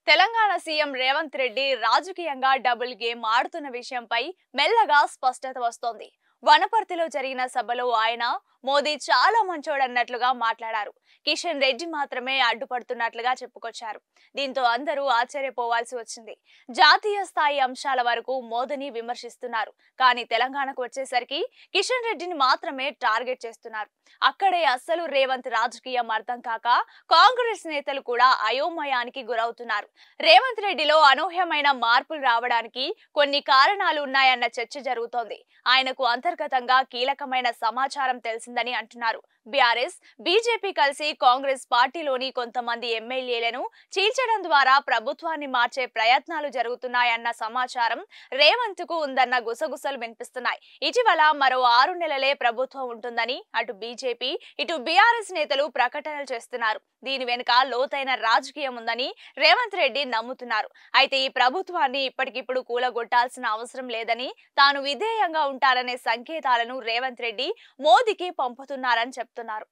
Telangana CM Revanth Reddy రాజకీయంగా double game ఆడుతున్న విషయంపై మెల్లగా స్పష్టత వస్తోంది. వనపర్తిలో జరిగిన సభలో ఆయన మోదీ చాలా మంచోడన్నట్లుగా మాట్లాడారు. కిషన్ రెడ్డి మాత్రమే అడ్డుపడుతున్నట్లుగా చెప్పుకొచ్చారు. దీంతో అందరూ ఆశ్చర్యపోవాల్సి వచ్చింది. జాతీయ స్థాయి అంశాల వరకు మోదీని విమర్శిస్తున్నారు. కానీ తెలంగాణకు వచ్చేసరికి కిషన్ రెడ్డిని మాత్రమే టార్గెట్ చేస్తున్నారు. అక్కడే అస్సలు రేవంత్ రాజకీయం అర్థం కాక కాంగ్రెస్ నేతలు కూడా అయోమయానికి గురవుతున్నారు. రేవంత్ రెడ్డిలో అనూహ్యమైన మార్పులు రావడానికి కొన్ని కారణాలు ఉన్నాయన్న చర్చ జరుగుతోంది. ఆయనకు అంతర్గతంగా కీలకమైన సమాచారం తెలిసిందని అంటున్నారు. బీఆర్ఎస్, బీజేపీ కలిసి కాంగ్రెస్ పార్టీలోని కొంతమంది ఎమ్మెల్యేలను చీల్చడం ద్వారా ప్రభుత్వాన్ని మార్చే ప్రయత్నాలు జరుగుతున్నాయన్న సమాచారం రేవంత్ కు ఉందన్న గుసగుసలు వినిపిస్తున్నాయి. ఇటీవల మరో 6 నెలలే ప్రభుత్వం ఉంటుందని అటు బీజేపీ, ఇటు బీఆర్ఎస్ నేతలు ప్రకటనలు చేస్తున్నారు. దీని వెనుక లోతైన రాజకీయం ఉందని రేవంత్ రెడ్డి నమ్ముతున్నారు. అయితే ఈ ప్రభుత్వాన్ని ఇప్పటికిప్పుడు కూలగొట్టాల్సిన అవసరం లేదని, తాను విధేయంగా ఉంటారనే సంకేతాలను రేవంత్ రెడ్డి మోదీకి పంపుతున్నారని చెప్తున్నారు.